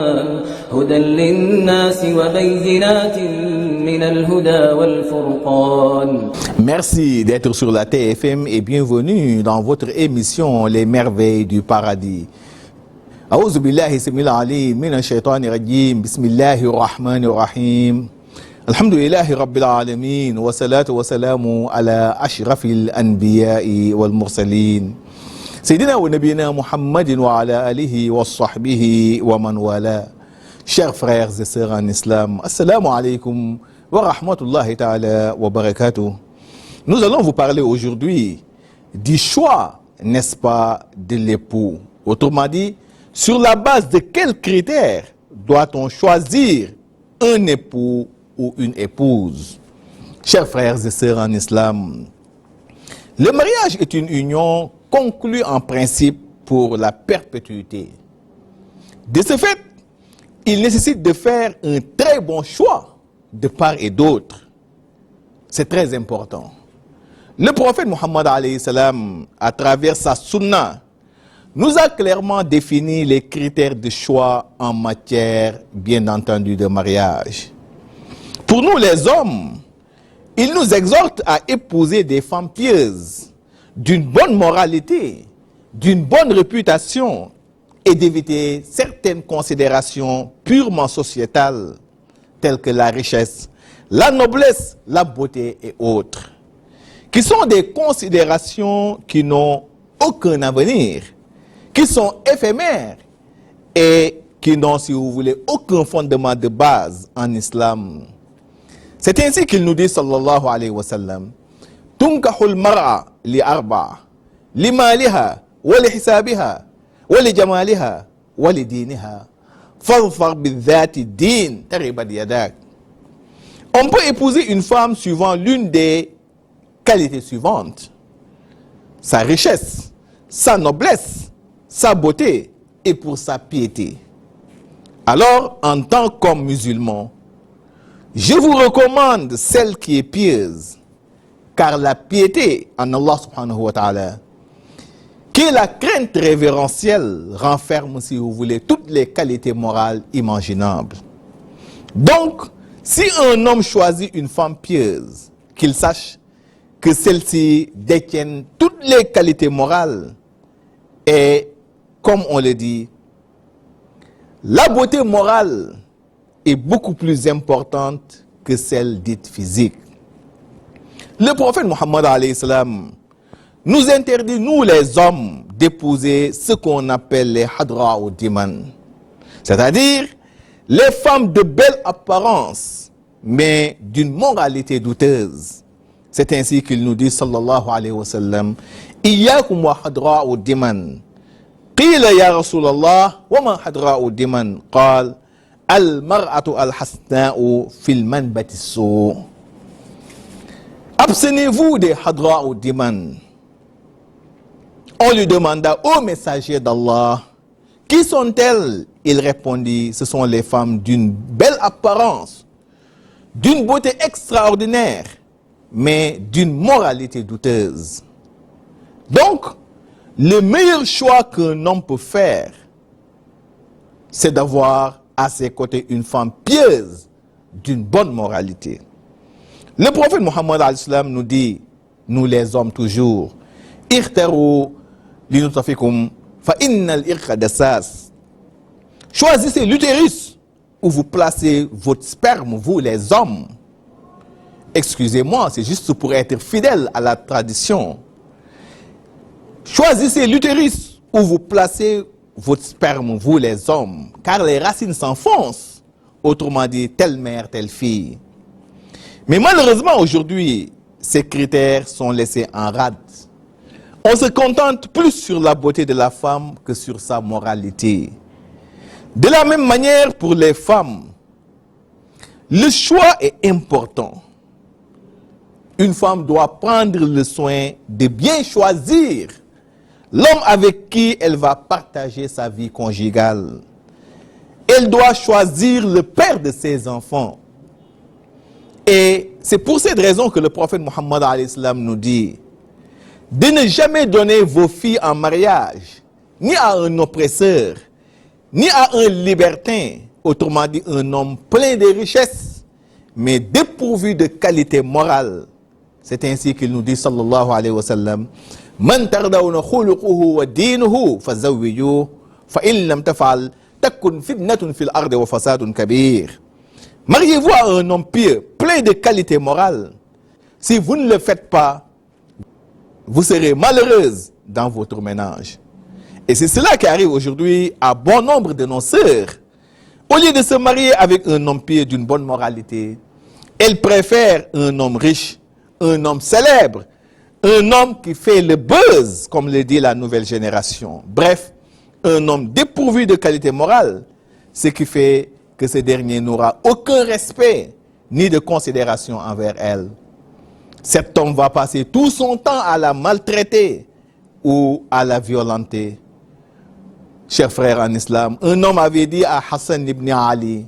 هدى للناس وبينات من الهدى والفرقان. Merci d'être sur la TFM et bienvenue dans votre émission Les Merveilles du Paradis. أعوذ بالله السميع العليم من الشيطان الرجيم بسم الله الرحمن الرحيم الحمد لله رب العالمين والصلاة والسلام على أشرف الأنبياء والمرسلين سيدنا ونبينا محمد وعلى آله وصحبه ومن والاه. Chers frères et sœurs en islam, assalamu alaikum wa rahmatullahi ta'ala wa barakatuh. Nous allons vous parler aujourd'hui du choix, n'est-ce pas, de l'époux. Autrement dit, sur la base de quels critères doit-on choisir un époux ou une épouse? Chers frères et sœurs en islam, le mariage est une union conclue en principe pour la perpétuité. De ce fait, il nécessite de faire un très bon choix de part et d'autre. C'est très important. Le prophète Mohammed alayhi salam, à travers sa sunna, nous a clairement défini les critères de choix en matière, bien entendu, de mariage. Pour nous les hommes, il nous exhorte à épouser des femmes pieuses, d'une bonne moralité, d'une bonne réputation et d'éviter certaines considérations purement sociétales telles que la richesse, la noblesse, la beauté et autres, qui sont des considérations qui n'ont aucun avenir, qui sont éphémères et qui n'ont, si vous voulez, aucun fondement de base en islam. C'est ainsi qu'il nous dit, sallallahu alayhi wa sallam, tunkahul mar'a li arba, li maliha, wa li hisabiha, wa li jamaliha, wa li diniha, fadfar bidhati din, taribat yadak. On peut épouser une femme suivant l'une des qualités suivantes: sa richesse, sa noblesse, sa beauté et pour sa piété. Alors, en tant qu'homme musulman, je vous recommande celle qui est pieuse, car la piété en Allah subhanahu wa ta'ala, qui est la crainte révérentielle, renferme, si vous voulez, toutes les qualités morales imaginables. Donc, si un homme choisit une femme pieuse, qu'il sache que celle-ci détienne toutes les qualités morales et, comme on le dit, la beauté morale est beaucoup plus importante que celle dite physique. Le prophète Mohammed alayhi salam nous interdit, nous les hommes, d'épouser ce qu'on appelle les hadra ou diman, c'est-à-dire les femmes de belle apparence, mais d'une moralité douteuse. C'est ainsi qu'il nous dit, sallallahu alayhi wa sallam, Iyyakum wa hadra ou diman. Qila ya Rasulallah, wa ma hadra ou diman? Qal, al-mar'atu al-hasna'u fil manbati sou. Abstenez-vous des hadra ou diman. On lui demanda au messager d'Allah, qui sont-elles? Il répondit, ce sont les femmes d'une belle apparence, d'une beauté extraordinaire, mais d'une moralité douteuse. Donc, le meilleur choix qu'un homme peut faire, c'est d'avoir à ses côtés une femme pieuse, d'une bonne moralité. Le prophète Mohammed al-Islam nous dit, nous les hommes toujours, Irtaru linutafikum fa innal irqa dasas. Choisissez l'utérus où vous placez votre sperme, vous les hommes. Excusez-moi, c'est juste pour être fidèle à la tradition. Choisissez l'utérus où vous placez votre sperme, vous les hommes, car les racines s'enfoncent. Autrement dit, telle mère, telle fille. Mais malheureusement, aujourd'hui, ces critères sont laissés en rade. On se contente plus sur la beauté de la femme que sur sa moralité. De la même manière, pour les femmes, le choix est important. Une femme doit prendre le soin de bien choisir l'homme avec qui elle va partager sa vie conjugale. Elle doit choisir le père de ses enfants. Et c'est pour cette raison que le prophète Mohammed alayhi salam nous dit de ne jamais donner vos filles en mariage, ni à un oppresseur, ni à un libertin, autrement dit un homme plein de richesses, mais dépourvu de qualité morale. C'est ainsi qu'il nous dit, sallallahu alayhi wa sallam, Man tardawna khuluquhu wa dinuhu fazawwiju fa in lam tafal takun fitnatun fil ardi wa fasadun kabir. Mariez-vous à un homme pieux, plein de qualité morale. Si vous ne le faites pas, vous serez malheureuse dans votre ménage. Et c'est cela qui arrive aujourd'hui à bon nombre de nos sœurs. Au lieu de se marier avec un homme pieux d'une bonne moralité, elles préfèrent un homme riche, un homme célèbre, un homme qui fait le buzz, comme le dit la nouvelle génération. Bref, un homme dépourvu de qualité morale, ce qui fait que ce dernier n'aura aucun respect ni de considération envers elle. Cet homme va passer tout son temps à la maltraiter ou à la violenter. Chers frères en islam, un homme avait dit à Hassan ibn Ali,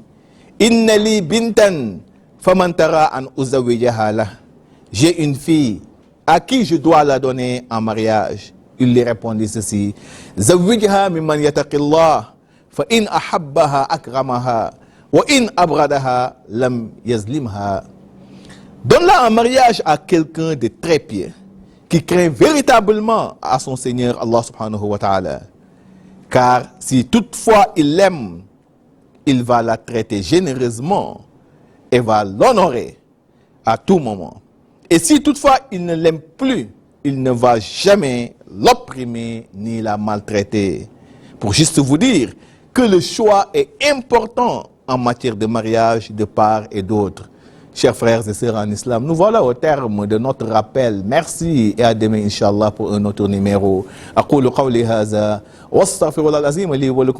Inna li bintan faman tara an uzawijaha lah. J'ai une fille à qui je dois la donner en mariage. Il lui répondit ceci, Zawijha mimman yataqillah fa in ahabbaha akramaha wa in abradaha lam yazlimha. Donne-la en mariage à quelqu'un de très pieux, qui craint véritablement à son Seigneur Allah subhanahu wa ta'ala. Car si toutefois il l'aime, il va la traiter généreusement et va l'honorer à tout moment. Et si toutefois il ne l'aime plus, il ne va jamais l'opprimer ni la maltraiter. Pour juste vous dire que le choix est important en matière de mariage de part et d'autre. Chers frères et sœurs en islam, nous voilà au terme de notre rappel. Merci et à demain, Inch'Allah, pour un autre numéro. أقول قولي هذا واستغفر الله العظيم لي ولكم